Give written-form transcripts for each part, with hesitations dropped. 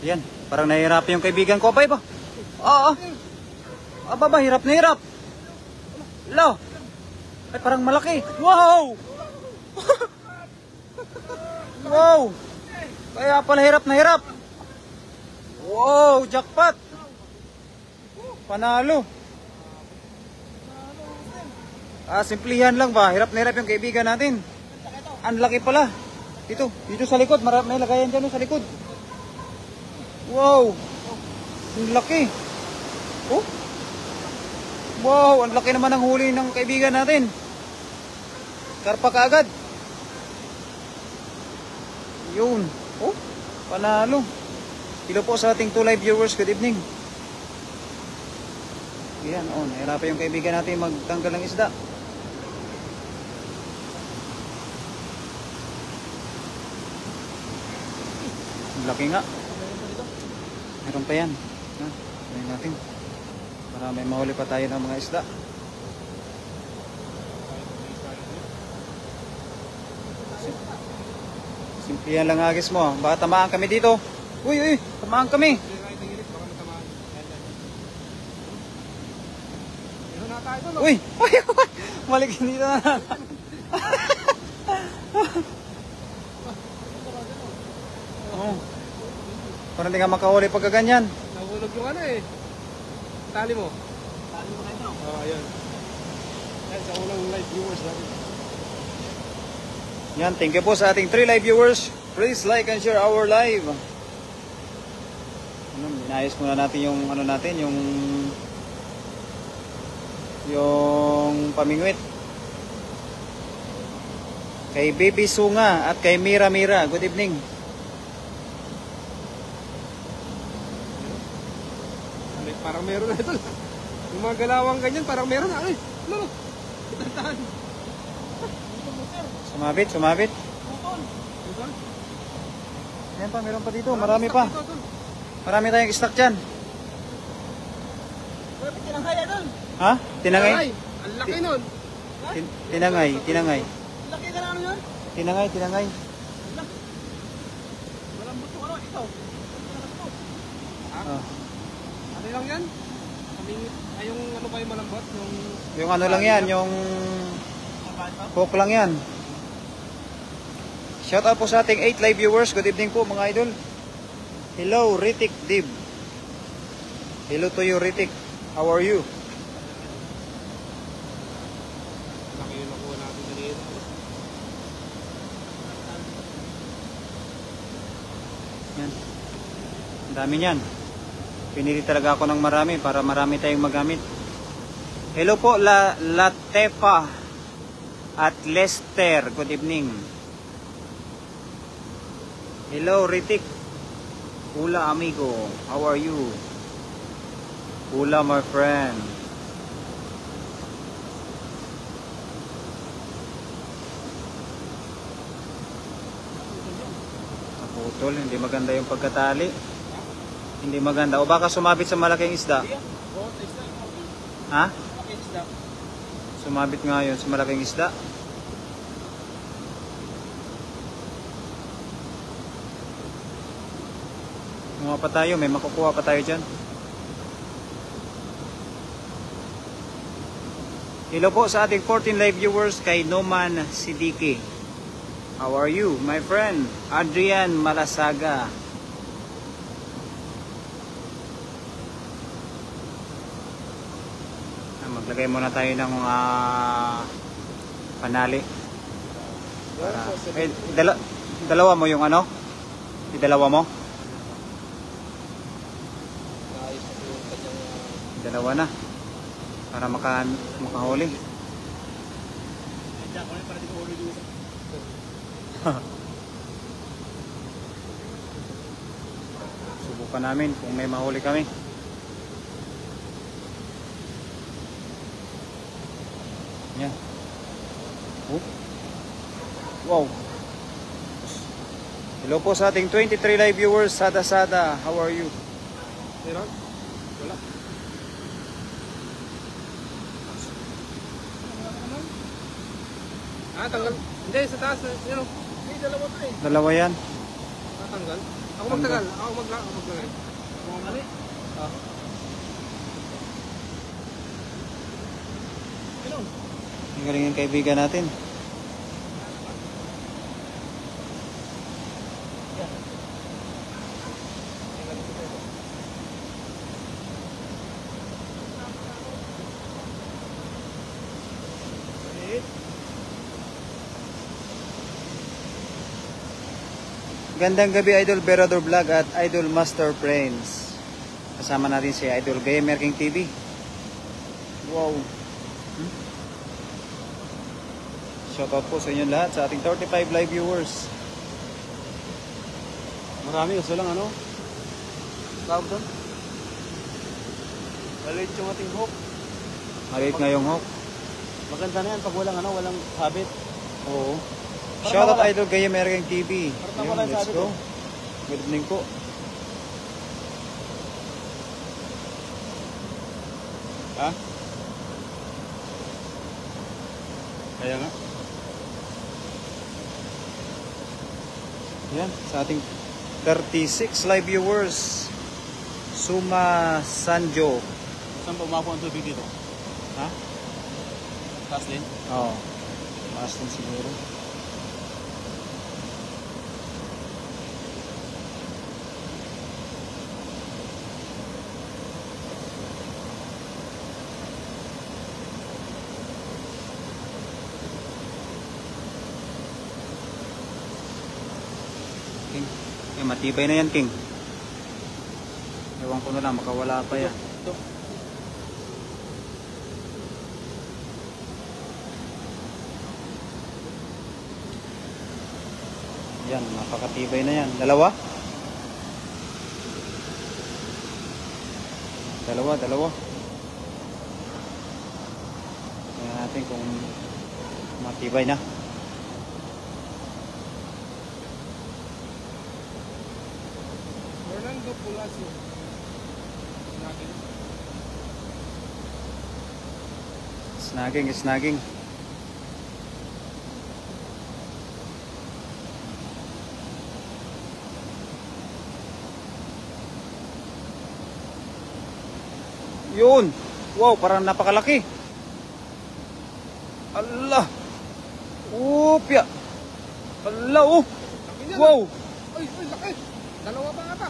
Yan, parang nahihirapan yung kaibigan ko. Abay ba? Oo. Aba ba, hirap na hirap. Lo. Ay, parang malaki. Wow! Wow! Kaya pala hirap na hirap. Wow, jackpot. Panalo. Simplihan lang ba? Hirap na hirap yung kaibigan natin. Ang laki pala. Dito sa likod. May lagayan dyan sa likod. Wow! Ang laki. Oh? Wow! Ang laki naman ng huli ng kaibigan natin. Karpa kaagad. Yun. Oh? Panalo. Hello po sa ating 2 live viewers. Good evening. Yan. Oh, nahirapan yung kaibigan natin magtanggal ng isda. Laki nga. Meron pa yan. Tingnan natin. Para may mahuli pa tayo ng mga isda. Simplihan lang agis mo. Baka tamaan kami dito. Uy, tamaan kami. Uy, malikin dito na. Oh. Parang hindi ka makahuli pagka ganyan. Nahulog yung ano eh. Tali mo. Tali mo kayo. Oo, ayun. Yan, sa unang live viewers natin. Yan, thank you po sa ating 3 live viewers. Please like and share our live. Inayos muna natin yung ano natin, yung pamingwit. Kay Baby Sunga at kay Mira Mira. Good evening. Parang meron na ito. Yung mga galawang ganyan, parang meron na. Ay, ano? Itantahan. Sumabit. Ayan pa, meron pa dito. Marami pa. Marami tayong stock dyan. Tinangay na doon. Ha? Tinangay? Ang laki nun. Tinangay. Laki ka lang yun? Tinangay. Malambot yung ano, ito. Oh. Ano lang yan? Ay, yung ano ba yung malambot? Yung ano lang yan, yung hook lang yan. Shout out po sa ating 8 live viewers. Good evening po mga idol. Hello, Ritik Dib. Hello to you, Ritik. How are you? Laki yung nakuha natin kanina. Yan. Ang dami niyan. Pinili talaga ako ng marami para marami tayong magamit. Hello po, Latepa at Lester. Good evening. Hello, Ritik. Hula, amigo. How are you? Hula, my friend. Naputol. Hindi maganda yung pagkatali. Hindi maganda. O baka sumabit sa malaking isda. Ha? Sumabit nga yun sa malaking isda. Mga pa tayo, may makukuha pa tayo dyan. Hello po sa ating 14 live viewers kay Noman Sidiki. How are you, my friend? Adrian Malasaga. Maglagay muna tayo ng panali. Dalawa mo yung ano? Idalawa mo? Dalawa na. Para makahuli. Subukan namin kung may mahuli kami. Yan. Oh. Wow. Hello po sa ating 23 live viewers. Sada. How are you? Meron? Wala. Tanggal. Hindi, sa taas. Yan o. May dalawa to eh. Dalawa yan. Tanggal. Ako magtagal. Ako magtagal. Ako mali. Ah. Ganun. Ang galing yung kaibigan natin. Gandang gabi Idol Berador Vlog at Idol Master Friends. Kasama natin si Idol Gamer King TV. Wow. Shoutout po sa inyo lahat, sa ating 35 live viewers. Marami, uso lang ano? Tawag doon? Maliit yung ating hook. Maliit nga yung hook. Maganda na yan pag walang ano, walang habit. Oo. Para Shoutout mawala. Idol Gamer King TV. Para Yun, mawala let's sabi go. ko. Good evening po. Ha? Kaya nga. Yan, sa ating 36 live viewers. Suma Sanjo. Saan ba umabot ang tubig dito? Ha? Taas din? Oo. Maas din siguro. King. Eh, matibay na yan, King. Ewan ko na lang, makawala pa yan. Ito. Yan, napakatibay na yan. Dalawa? Dalawa. Tingnan natin kung matibay na. Orlando Pulacio. Snagging. Yun! Wow, parang napakalaki. Allah! Upya! Allah, oh! Wow! Ay, laki! Dalawa pa ata.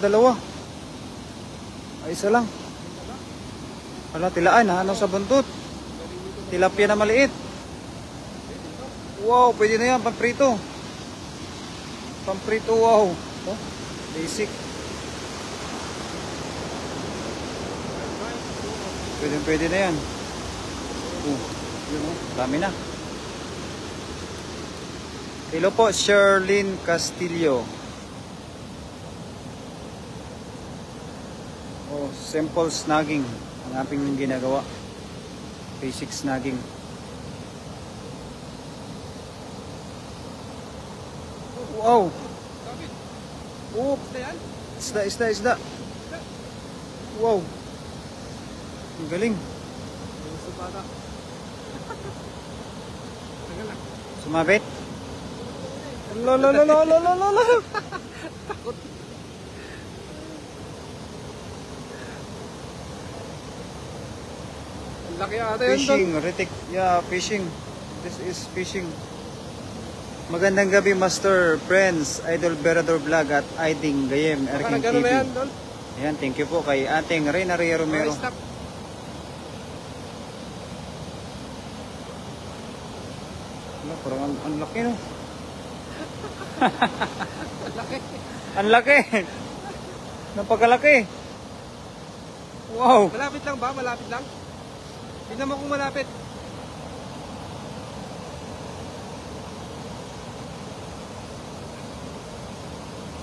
Dalawa. Ay, isa lang. Wala, tilaan ha, ano sa buntot. Tilapia na maliit. Wow, pwede na yan, pamprito. Pamprito, wow. Oh, basic. Pwede na yan. Yun, oh, dami na. Hello po, Sherlyn Castillo. Oh, simple snagging ang ating ginagawa. Basic snagging. Wow! Oh, isda. Wow! Ang galing. Sumabit? Lolo. Takot. Laki ata yun. Fishing, Ritik. Yeah, fishing. This is fishing. Magandang gabi, Master Friends, Idol Berador Vlog at Iding Gayem, Baka Erking nagano TV. na yan, Don. Ayan, thank you po kay ating Reyna Ria Romero. Stop. Wala, parang ang laki, no? Laki. Ang laki! Napakalaki! Wow! Malapit lang ba? Malapit lang? Tignan mo kung malapit.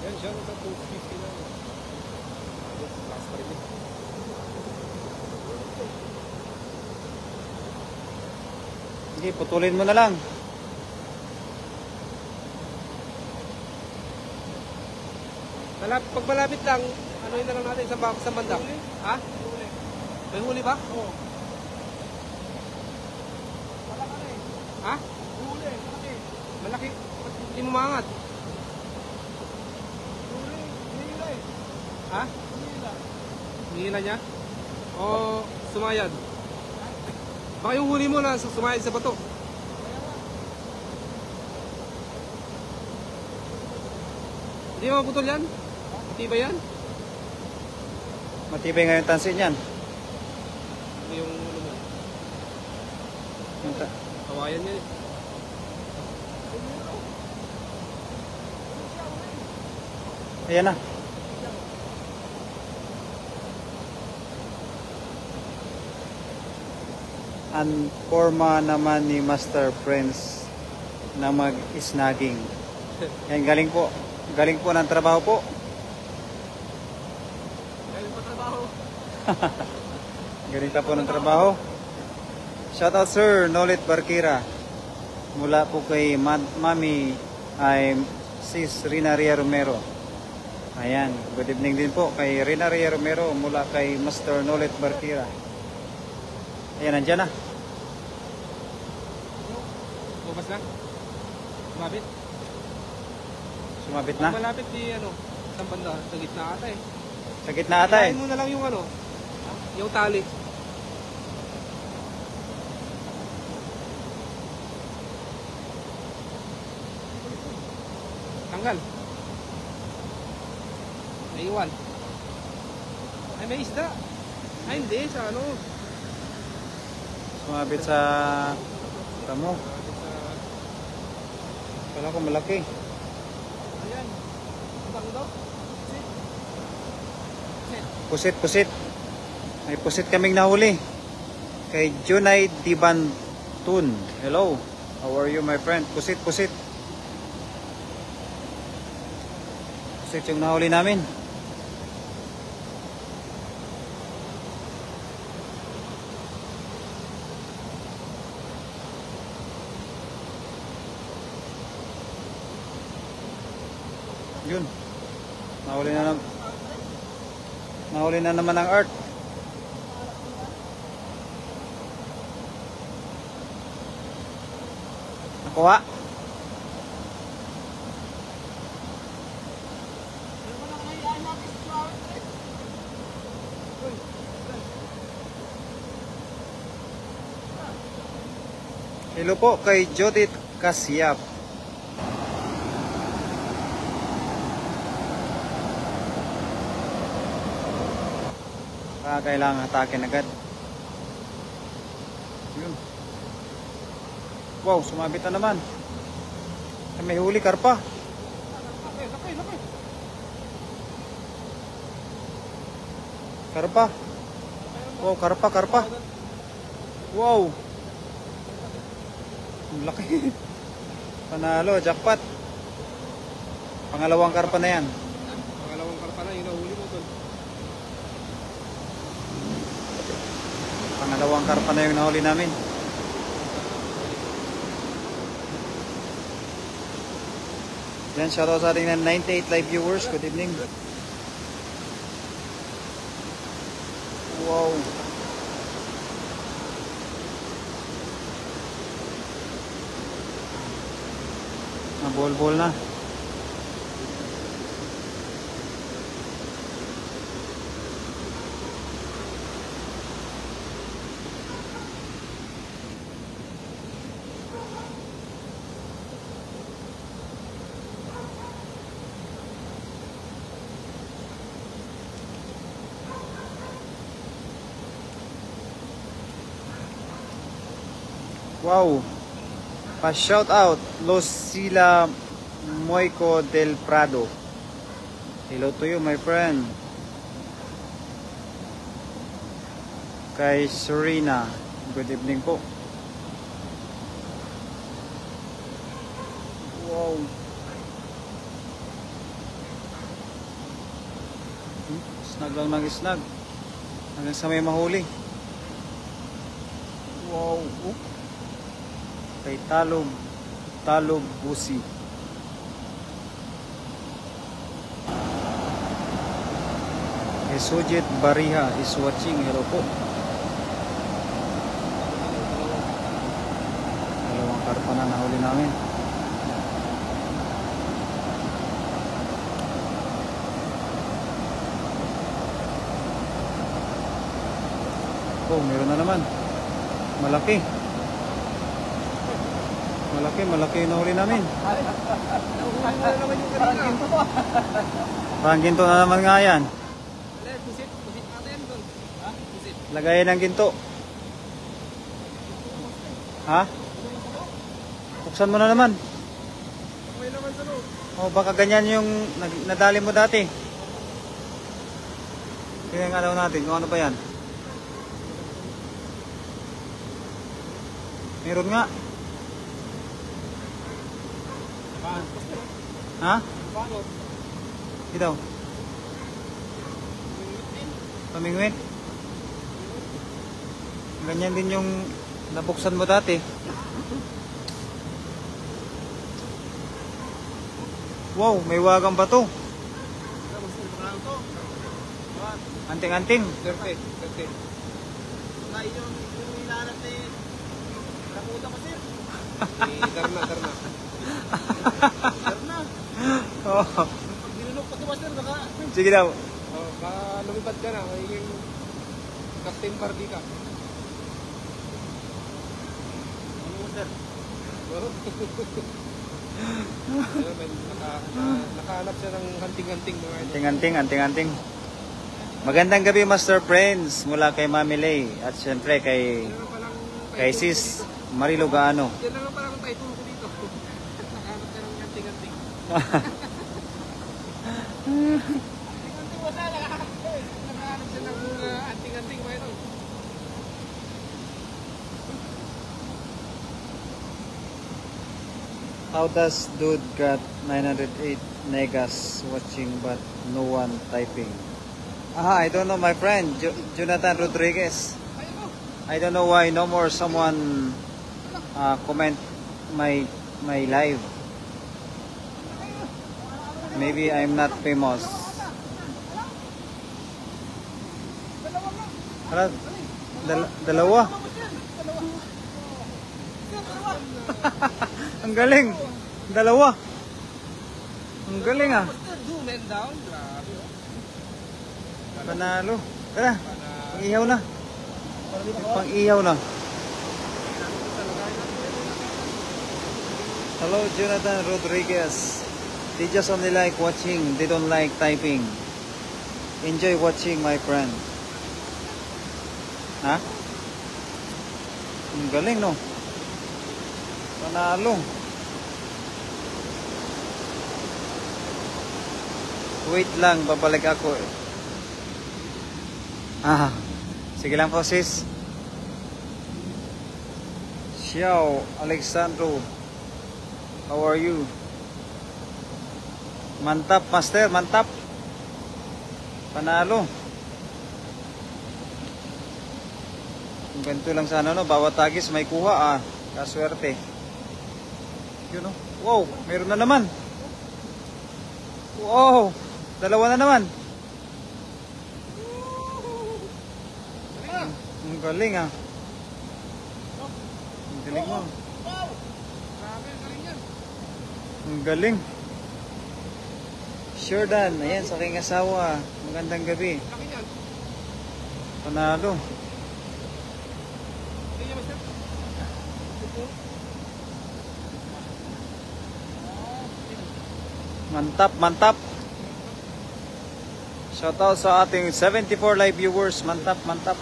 Yan siya, nasa 250 na. Last pa rin eh. Sige, putulin mo na lang. Pag malapit lang, ano yun na lang natin sa banda? Ha? May huli ba? Oo. Ha? Huli, malaki. Malaki. Ba't hindi mo maangat? Huli. Ha? Hinihila niya? O sumayad? Baka yung huli mo na sumayad sa bato. Hindi mo maputol yan? Matibay yan? Matibay nga yung tansin yan. Hindi yung ulo mo. Yung Kawayan niya eh. Ayan na. Ang forma naman ni Master Prince na mag-snagging. Yan, galing po. Galing po ng trabaho po. Galing pa trabaho. Galing pa po ng trabaho. Shoutout Sir Nolit Barkira. Mula po kay Mami ay Sis Rina Ria Romero. Ayan, good evening din po kay Rina Ria Romero mula kay Master Nolit Barkira. Ayan, nandyan na. Bubas na? Sumabit? Sumabit na. Malapit di ano, isang banda, sa gitna ata eh. Sa gitna ata eh. Hilahin mo na lang yung ano, yung tali. Tanggal. Naiwan. Ay, may isda. Ay, hindi. Sa ano. Sumabit sa tamo. Kala ko malaki. Ayan. Ang daw. Pusit, pusit. May pusit kaming nahuli. Kay Junay Dibantun. Hello. How are you, my friend? Pusit, pusit. Pusit yung nahuli namin. Yun. Nahuli na naman ang art. Nakuha. Hello po kay Judith Kasyap. Kailangan hatakin agad. Yun. Wow, sumabit na naman. Ay, may huli karpa. Karpa. Wow, karpa, karpa. Wow. Ang laki. Panalo, jackpot. Pangalawang karpa na yan. Pangalawang karpa na, yung nahuli mo tol. Pangalawang karpa na yung nahuli namin. Yan, shoutout sa ating 98 live viewers. Good evening. Wow. Bol-bol na. Wow. Pa-shout out Lucila Moico del Prado. Hello to you, my friend. Kay Serena, good evening po. Wow. Snag lang nag-snag. Hanggang sa may mahuli. Wow. Oh. Kay Talog Busi. Kay Sujit Bariha is watching. Hello po. Dalawang karpa na nahuli namin. Oh, meron na naman. Malaki. Malaki yung nahuli namin. Nakuha na naman yung kanina. Parang ginto na naman nga yan. Pusit natin doon. Ha? Pusit. Lagayan ng ginto. Ha? Buksan mo na naman. May naman sa loob. Oh, baka ganyan yung nadali mo dati. Tingnan nga daw natin kung ano ba yan. Meron nga. Ha? Paano? Ito. Pamingwit. Ganyan din yung nabuksan mo dati. Wow, may wagang bato. Anting-anting. 30. Ay, yung ilanat na yun. Nakuta ko, sir. Darna. Darna. Oh. Pag dinunok pa ito, master, baka... Sige daw. Oh, baka lumipad ka na. Magiging Captain Barbie ka. Ano mo, sir? Nakahanap siya ng hanting-hanting mga ito. Anting-anting. Magandang gabi, Master Friends, mula kay Mami Lay at syempre kay Sis Marilo Gaano. Yan lang parang ang title ko dito. Nakahanap siya ng hanting-hanting. Hanting-hanting wala. Nakahanap siya ng hanting-hanting mga ito. How does dude got 908 negas watching but no one typing? I don't know, my friend, Jonathan Rodriguez. I don't know why no more someone comment my live. Maybe I'm not famous. Hala, dalawa. Ang galing. Dalawa. Ang galing ah. Panalo. Tara. Pang-ihaw na. Pang-ihaw na. Hello, Jonathan Rodriguez. They just only like watching. They don't like typing. Enjoy watching, my friend. Ha? Ang galing, no? Panalo. Wait lang, babalik ako. Sige lang po, sis. Xiao Alexandro, how are you? Mantap, master, mantap. Panalo. Kung ganito lang sana, no? Bawat tagis may kuha, kaswerte. Yun, no? Wow, meron na naman. Wow, dalawa na naman. Ang galing ah. Ang galing mo. Ang galing. Jordan, ayan sa aking asawa. Magandang gabi. Panalo. Mantap, mantap. Shoutout sa ating 74 live viewers. Mantap, mantap.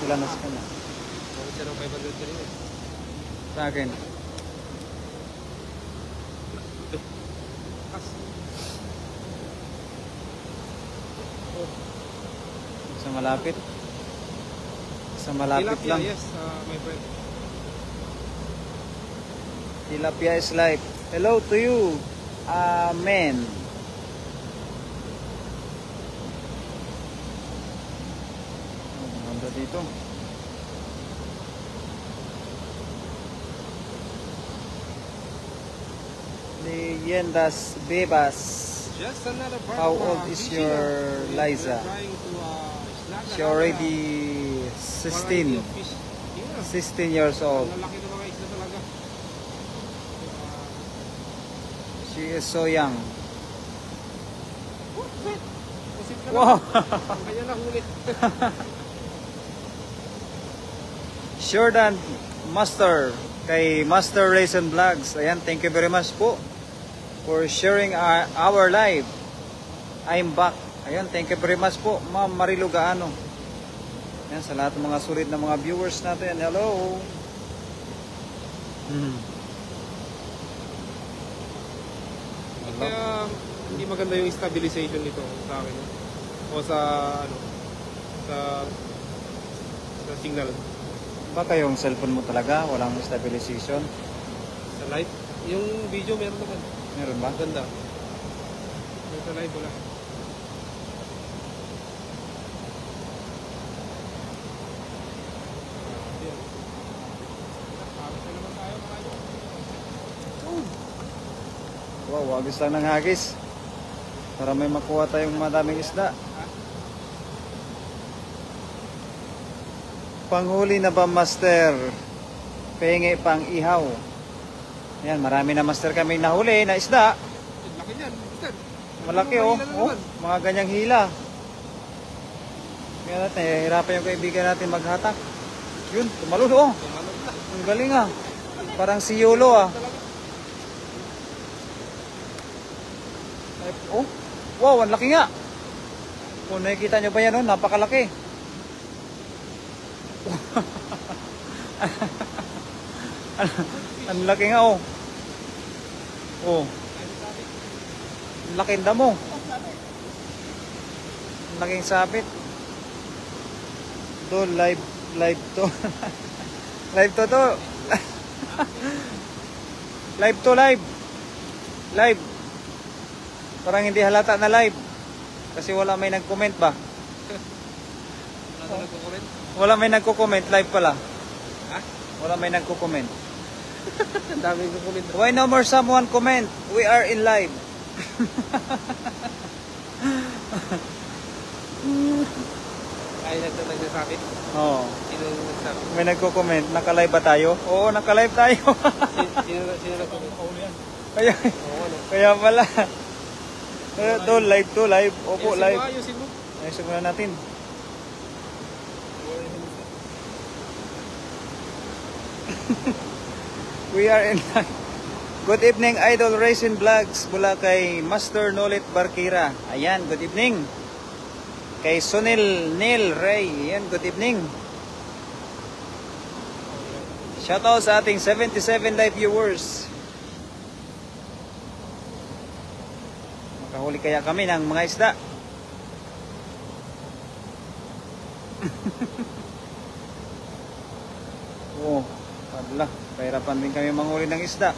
Ilan na sa kanya? Bakit siya ng 500 ka rin eh? Sa akin. Sa malapit. Sa malapit Tilapia, lang. yes, my friend. Tilapia is life. Hello to you. Amen. Ganda dito. Leyendas Bebas. Just another part How of old is fishing. your We're Liza? trying to snag She another, already variety 16. of fish. Yeah. 16 years old. Ang lalaki ng mga isda talaga. She is so young. Oh, shit. Pusit ka Wow. lang. Kaya na huli. Jordan Master kay Master Raisin Vlogs. Ayan, thank you very much po for sharing our live. I'm back. Ayan, thank you very much po, Ma'am Marilu Gaano. Ayan, sa lahat ng mga sulit na mga viewers natin. Hello. Kaya hindi maganda yung stabilization nito sa akin. No? O sa ano sa signal. Baka yung cellphone mo talaga walang stabilization. Sa live, yung video meron naman. Meron ba? Ganda. Yung sa live wala. Wow, wagis lang ng hagis. Para may makuha tayong madaming isda. Panghuli na ba, Master? Pahingi pang ihaw. Ayan, marami na, Master, kaming nahuli na isda. Laki niyan, Mister. Malaki, oh. Oh, mga ganyang hila. Kaya natin, hirapan yung kaibigan natin maghatak. Yun, tumalun, oh. Tumalon na. Ang galing, ah. Parang si Yolo, ah. Ay, oh, wow, ang laki nga. Kung nakikita nyo ba yan, oh, napakalaki. Ang laki nga, oh. Oh. Ang laking damo. Ang laking sabit. To, live to. Live to. Live. Parang hindi halata na live. Kasi wala may nag-comment ba? Wala na nagko-comment. Wala may nagko-comment, live pala. Ha? Wala may nagko-comment. Ang daming nagko-comment. Why no more someone comment? We are in live. Ay, nagsasabi. Oo. Sino nagsabi? May nagko-comment, naka-live ba tayo? Oo, naka-live tayo. Sino nagko-comment? Kaya, Oo, ano? kaya pala. Kaya to, live. Opo, live. Ayusin mo. Ayusin muna natin. We are in live. Good evening, Idol Racing Vlogs mula kay Master Nolit Barkira. Ayan, good evening. Kay Sunil Neil Ray. Ayan, good evening. Shoutout sa ating 77 live viewers. Makahuli kaya kami ng mga isda. Oh, padla. Kahirapan din kami manghuli ng isda.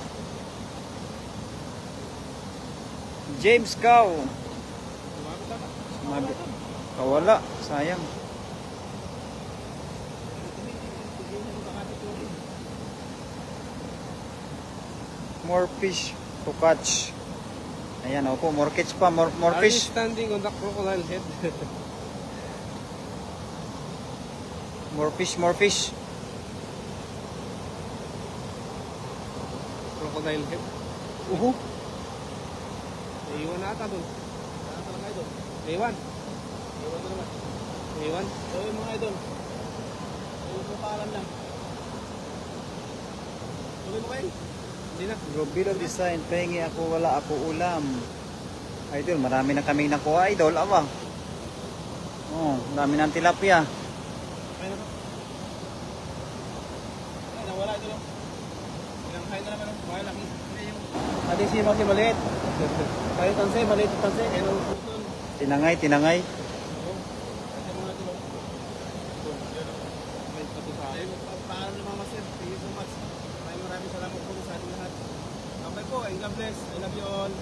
James Cow. Kawala, sayang. More fish to catch. Ayan, opo, more catch pa, more Are you fish. standing on the crocodile head? More fish. Crocodile head. Uhu. Naiwan na ata doon. Naiwan. Naiwan na naman. Naiwan? Oo, yung mga idol. Yung paalam lang. Tuloy mo kayo? Hindi na. Robilo design, pengi ako, wala ako ulam. Idol, marami na kaming nakuha, idol, awa. Oh, marami ng tilapia. Kaya na ba? Ay, nawala ito lang. Ilang kain na naman. Mga laki. Ate si Maki maliit. Kaya tanse, maliit tanse. Kaya nang puson. Tinangay. Kasi mga ito lang. May patusay. Paalam na mga master. Thank you so much. Maraming salamat po sa ating lahat. Okay po. God bless. I love you all.